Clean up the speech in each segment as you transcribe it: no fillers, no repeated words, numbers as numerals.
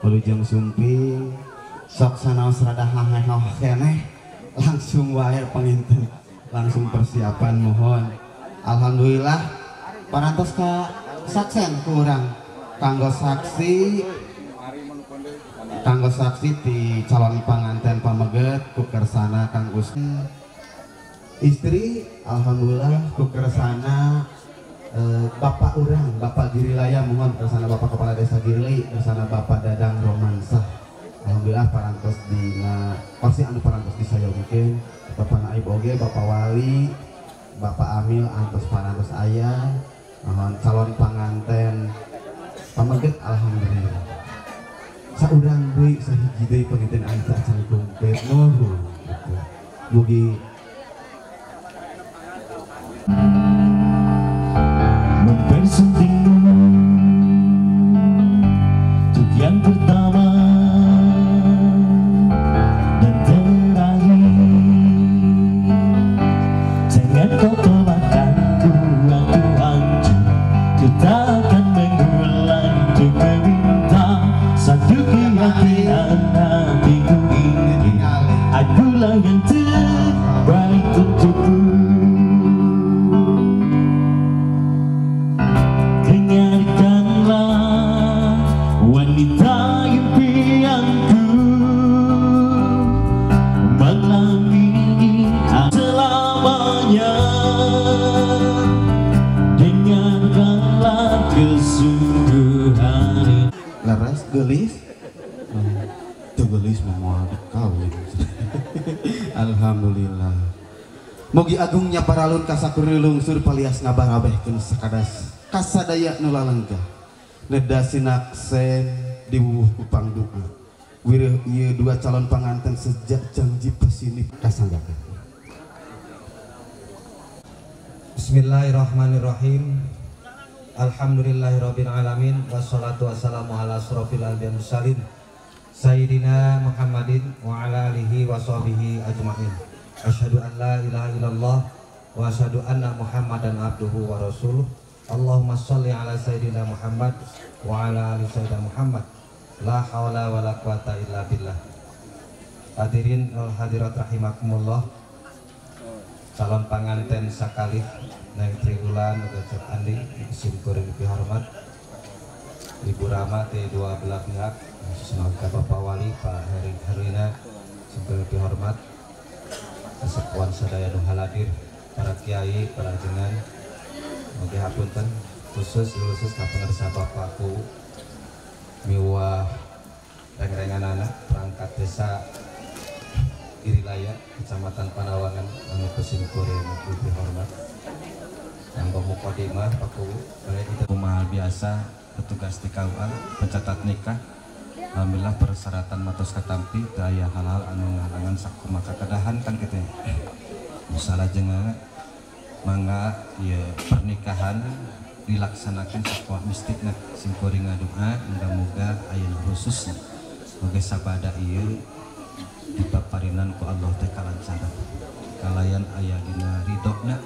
Wilujeng sumping sok sanaos rada haheh keneh langsung wae panginten langsung persiapan mohon. Alhamdulillah parantos ka saksen kurang kanggo saksi di calon panganten pameget ku kersana Kang Gus istri. Alhamdulillah ku kersana Bapak urang, Bapak Girilaya mohon kersana Bapak Kepala Desa Girili kersana Bapak Dadang Romansah. Alhamdulillah parantos dina pasti anu parantos disayorikeun Bapak Naib oge, Bapak Wali, Bapak Amil antos parantos aya mohon calon panganten pameget. Alhamdulillah saurang deui sahiji deui panginten anu acan kumpet nuhun gitu. Mugi mempersuntingmu untuk yang pertama dan terakhir. Jangan kau tolakkan ku, aku hancur. Ku tak akan mengulang untuk meminta satu keyakinan hatiku ini. Akulah yang terbaik untukku. Wanita impianku malam ini selamanya. Dengarkanlah kesungguhan. leres gelis tuh gelis mau kawin. Alhamdulillah mugi agungnya paralun kasakurni lungsur palias ngabarabehkeun sakadas kasadaya nu lalengga nedasina sen diwuwuh ku pangdoa wireuh ieu dua calon panganten sejak janji pesinip kasanggakeun. Bismillahirrahmanirrahim. Alhamdulillahirabbil alamin wassalatu wassalamu ala asrofil anbiya'i mursalin sayyidina Muhammadin wa ala alihi washabihi ajmain. Asyhadu an la ilaha illallah wa asyhadu anna Muhammadan abduhu wa rasuluh. Allahumma sholli ala sayyidina Muhammad wa ala ali sayyidina Muhammad. La haula wa la quwata illa billah. Hadirin wal hadirat rahimakumullah. Calon panganten sakalih Neng Triwulan Gocep Andi simkuring dihormat Ibu Rama teh dua belah pihak semoga Bapak Wali Pak Heri Herina simkuring dihormat kesepuan sadaya nu haladir para kiai para jenengan mugi hapunten khusus ka pangarsa Bapakku miwah reng-renganana perangkat desa Girilaya Kecamatan Panawangan anu kesimkuring dihormat kanggo mukodimah Paku baik itu kumaha biasa petugas di KUA pencatat nikah. Alhamdulillah persyaratan matos katampi daya halal anu ngarangan sakumaha kakadahan kan kitu misalnya jenengan mangga ieu pernikahan dilaksanakan sakumaha mistikna simkuring ngadoa muga-muga aya khususna oge sabada ieu dipaparinan ku Allah teh kalancaran kalayan aya dina ridona.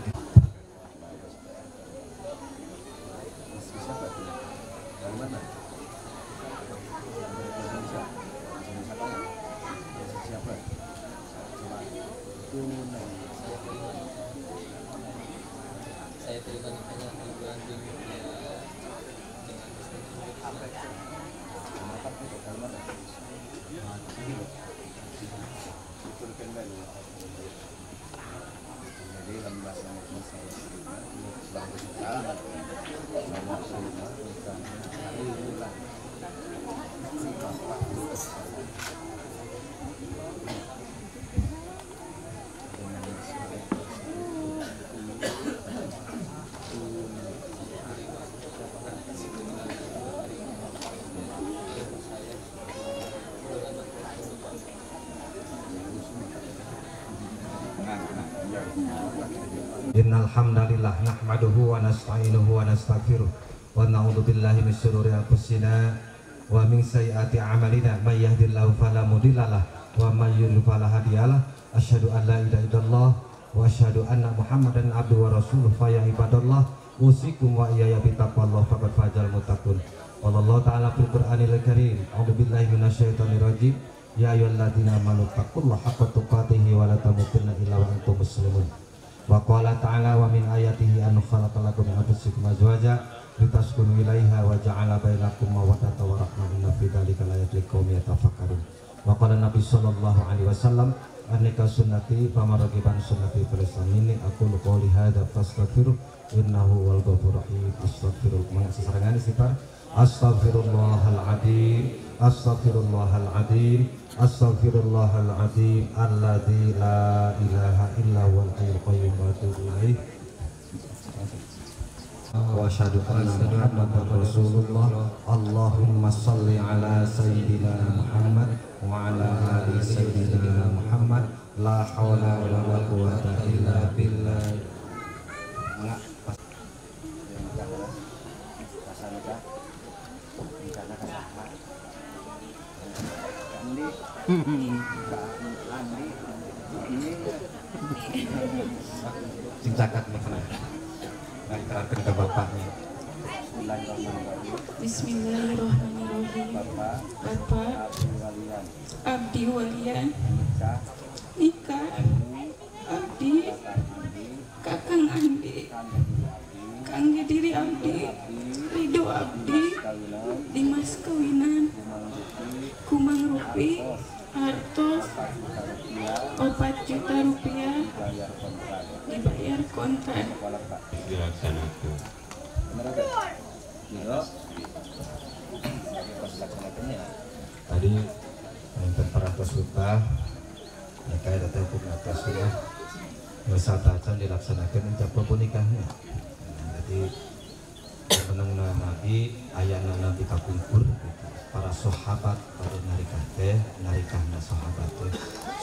Saya terima nikahnya di bulan Juni Innal hamdalillah nahmaduhu wa nasta'inuhu wa nastaghfiruh wa na'udzu billahi min syururi anfusina wa min sayyiati a'malina may yahdihillahu fala mudhillalah wa may yudhlil fala hadiyalah. Asyhadu an la ilaha illallah wa asyhadu anna Muhammadan abduhu wa rasuluh. Fa ya ibadallah usikum wa iyaya bi taqwallah faqad fazal muttaqun. Wallahu ta'ala fil Qur'anil Karim. A'udzubillahi minasyaitonir rajim. Ya ayyuhalladzina amanu taqullaha haqqa tuqatih wa la tamutunna illa wa antum muslimun. Wa qala ta'ala wa min ayatihi an khalaqalakum min anfusikum azwaja litaskunu ilaiha wa ja'ala bainakum mawaddatan wa rahmah inna fi dzalika laayatin liqaumin yatafakkarun. Wa qala Nabi sallallahu alaihi wasallam annika sunnati faman ragiban sunnati falaysa minni aqulu qouli hadza fastaghfiruh innahu wal ghafurur rahim. Astaghfirullah. Mana sesarengan istighfar? Astaghfirullahaladzim, astaghfirullahaladzim, astaghfirullahaladzim, alladzi la ilaha illa huwal hayyul qayyum wa atubu ilaih. Wa asyhadu anna Muhammadar Rasulullah. Allahumma shalli ala sayyidina Muhammad wa ala ali sayyidina Muhammad. La haula wa la quwwata illa billah. Sing cakat makna. Nah, terangkan ke bapaknya. Bismillahirrahmanirrahim. Bapak abdi walian nikah abdi kakang andi kang diri abdi ridho abdi dimas kawinan kumang rupi hartos 4 juta rupiah dibayar kontrak. Dilaksanakan. Tadi yang peratus juta nikah ada hukum atas ya wisata dilaksanakan untuk nikahnya. Jadi menang nabi ayana nabi kapungkur para sahabat pada narikahna sahabat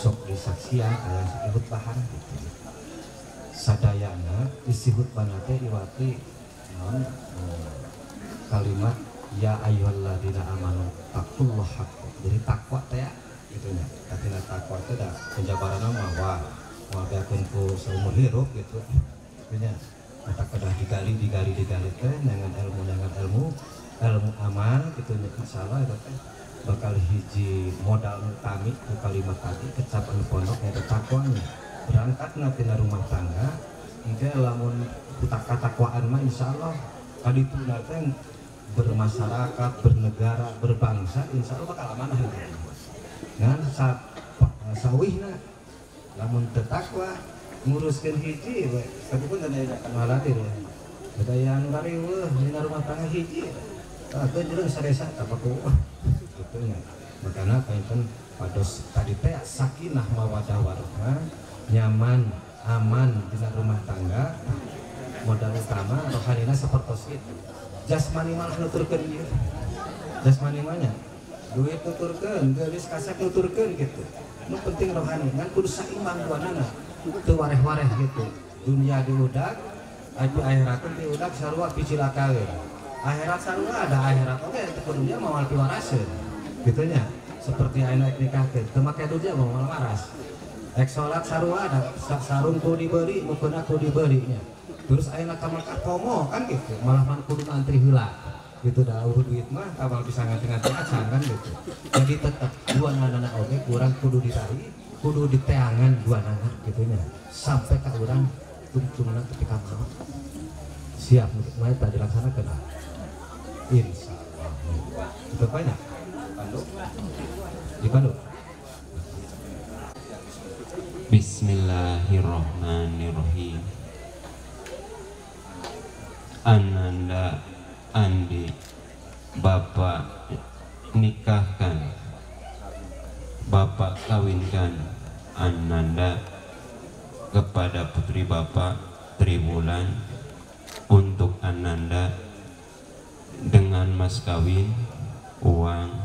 sok disaksian kayak disebut bahan gitu. Sadayana disebut banate iwati non kalimat ya ayyuhalladzina amanu taqullaha haqqa. Jadi takwa teh gitu nya. Katina takwa teh da penjabaranna mah wagakeun ku saumur hirup gitu. Gitu nya. Mata kedah digali teh dengan ilmu aman gitu nya insyaallah eta teh bakal hiji modal utami ku kalimat tadi kecapan pondok eta takwanya. Berangkatna tina rumah tangga engke lamun katakwaan mah insyaallah kadituna teh bermasyarakat, bernegara, berbangsa insyaallah bakal amanah gitu. Ngan sawihna lamun teu takwa nguruskeun hiji we satupun teu aya kalatir ya. Bedayaan bari weuh dina rumah tangga hiji. Tah teu jeung saresa tapaku. Kitu nya. Makana painten pados tadi teh sakinah mawaddah warahmah, nyaman, aman dina rumah tangga. Modal utama rohanina sapertos itu. Jasmani malah nuturkeun ieu. Jasmani mah nya duit nuturkeun, geulis kasak nuturkeun gitu. Nu penting rohani ngan kudu saimbang duanana. Teu wareh-wareh gitu. Dunia diudag, aju akhirat diudag sarua picilaka we. Akhirat sarua ada akhirat oge teu dunia moal piwaraseun. Kitu nya. Seperti ayeuna nikahkeun, teu make dunia moal waras. Ek salat sarua ada sarung kudu diberi, mukena kudu diberi nya. Terus ayeuna ka Makkah pomo kan gitu, malah man kudu antri heula. Gitu dah urut duit mah kabal bisa nganti-nganti acan kan gitu. Jadi tetep dua anak oge kurang kudu ditari, kudu diteangan dua anak gitu nya. Sampai ka urang tungtungna ketika maut. Siap untuk mata dilaksanakeun. Insyaallah. Itu banyak. Bandung. Di Bandung. Bismillahirrahmanirrahim. Ananda Andi Bapak nikahkan, Bapak kawinkan Ananda kepada putri Bapak Triwulan untuk Ananda dengan mas kawin uang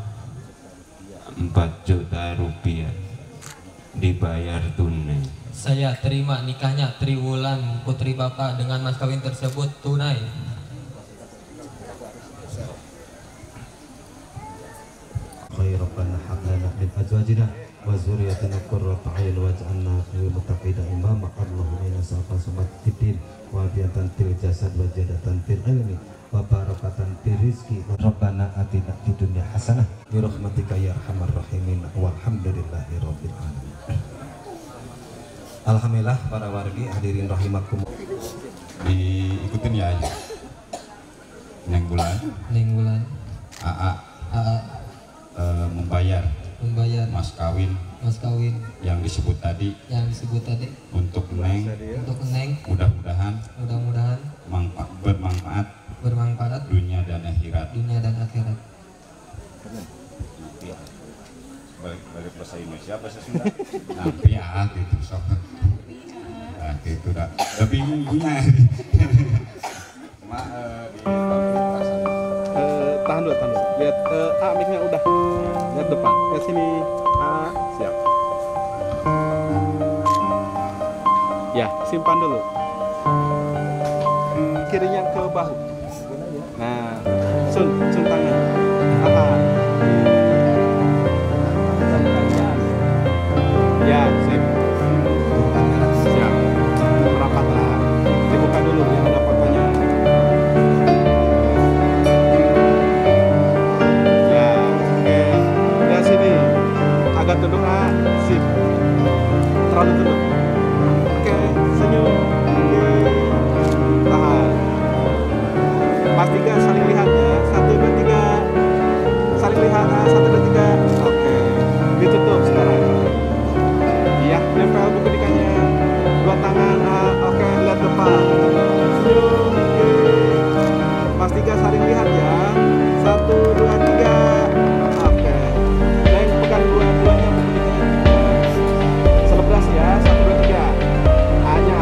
4 juta rupiah dibayar tunai. Saya terima nikahnya Triwulan putri Bapak dengan mas kawin tersebut tunai. Rabbana hab lana min azwajina wa dzurriyyatina qurrata a'yun waj'alna lil muttaqina imama. Allahumma inna nas'aluka samat fiddin wa afiyatan fil jasad wa jadatan fil ilmi wa barakatan fi rizqi. Rabbana atina fid dunya hasanah bi rahmatika ya arhamar rahimin walhamdulillahi rabbil alamin. Alhamdulillah para wargi hadirin rahimakum. Diikutin ya aja. Neng bulan AA membayar mas kawin yang disebut tadi untuk Neng mudah-mudahan bermanfaat dunia dan akhirat. Balik bahasa Indonesia bahasa Sunda. Nanti ya gitu sok. Nah gitu dah. Lebih punya. Tahan dulu. Lihat mic-nya udah. Lihat depan. Lihat sini. Siap. Ya, simpan dulu. Kirinya ke bahu. Nah, sun tangan. Ya, sip. Siap. Rapatlah. Dibuka dulu yang ada fotonya. Ya, oke. Lihat sini. Agak tunduk, sip. Terlalu tunduk. Oke, senyum. Tahan. Pas 3 saling lihat ya. 1, 2, 3. Saling lihat. 1, 2, 3. Oke. Ditutup sekarang. Ya, nempel buku dikanya. 2 tangan. Oke, lihat depan. Senyum. Pas 3 saling lihat ya. 1, 2, 3. Oke. Yang pegang dua-duanya buku dikanya. Selebras ya. 1, 2, 3. Hanya.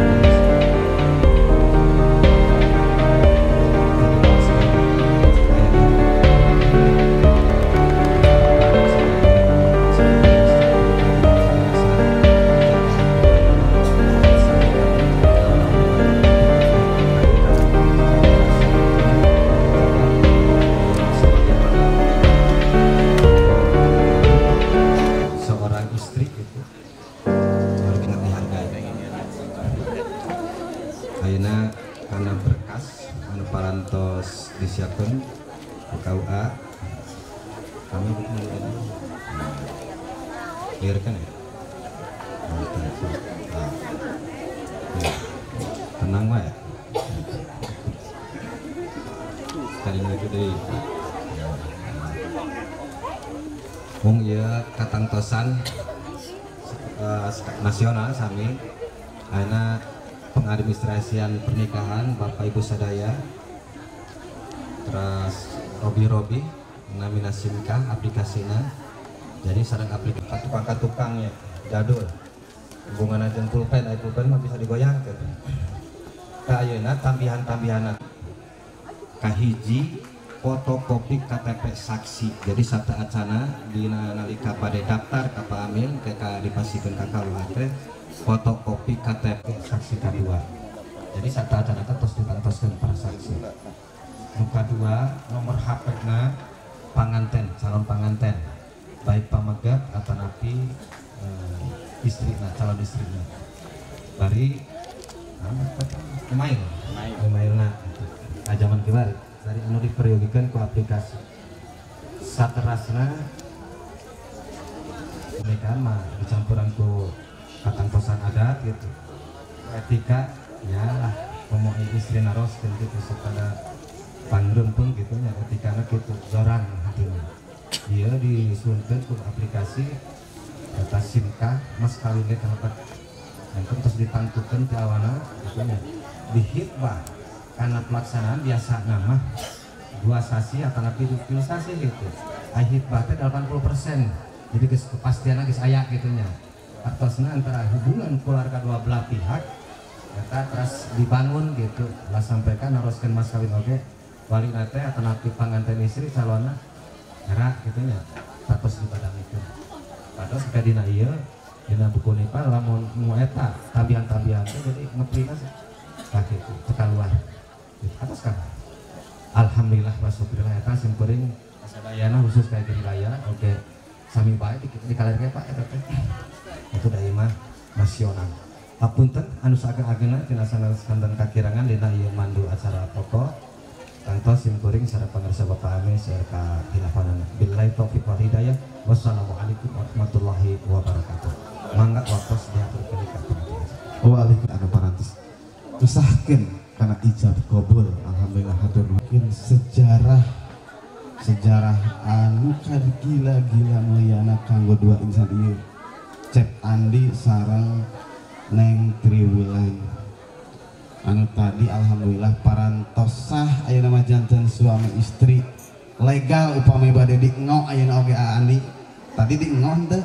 Ayeuna kana berkas anu parantos disiapkeun ku KUA kami bikin liarkan ya. Tenang mah ya. Sekali lagi deui. Wong ieu katangtosan nasional sami ayeuna pengadministrasian pernikahan Bapak Ibu sadaya, terus Robi nominasi nikah aplikasinya. Jadi sareng aplikasi tukang-tukangnya jadul hubungan jeung pulpen mah bisa digoyangkeun. Ka ayeuna tambihan-tambihanna kahiji fotokopi KTP saksi. Jadi sabta acana dina nalika bade daftar ka Pak Amin ka dipasikeun ka KUA teh fotokopi KTP saksi kedua. Jadi sabta acana teh tos dipantoskeun para saksi. Nu kadua nomor HP-na panganten, calon panganten, baik pamagat atau napi istrina, calon istrina. Bari emailna zaman kibar dari anu diperyogikan ku aplikasi. Saterasna pernikahan mah dicampuran ku katangtosan adat gitu. Etika ya lah ngomong istri naros gitu supaya pangrem pun gitu nya etikana gitu zorang hatinya. Dia disuunkeun ku aplikasi data SIM-ka mas kawin ge kana terus ditantukeun ti awana gitu nya. Dihitbah karena pelaksanaan biasa nama 2 sasi atau nabi 20 sasi gitu. Hitbah teh 80%. Jadi kepastian geus aya gitu nya. Artosna antara hubungan keluarga dua belah pihak eta terus dibangun gitu. Lah sampaikan naroskeun mas kawin oge wali nate atau nabi panganten istri calonna era gitu nya. Tatos dibadamikeun. Padahal sakadina ieu dina buku nipah lamun nu eta tambihan-tambihan teh jadi ngeplina tah kitu teu kaluar. Atas kan alhamdulillah wa syukurillah eta simkuring sadayana khusus kayak gini raya oke sami bae di kaler ge Pak eta teh itu da imah nasional. Hapunten anu saageng-agengna tina saneskanten kakirangan dina ieu mandu acara pokok Tanpa simpuring sareng pangarsa Bapak ame sareng hilafanana. Billahi taufiq wal hidayah. Wassalamualaikum warahmatullahi wabarakatuh. Mangga waktos diatur kenika pengajian. Waalaikumsalam anu parantos. Usahkeun kana ijab qabul. Alhamdulillah hatur mungkin sejarah anu gila-gila mulyana kanggo dua insan ieu. Cep Andi sareng Neng Triwulan. Anu tadi alhamdulillah parantos sah ayeuna mah janten suami istri legal upami bade dienggo ayeuna oge Andi tadi dienggo teu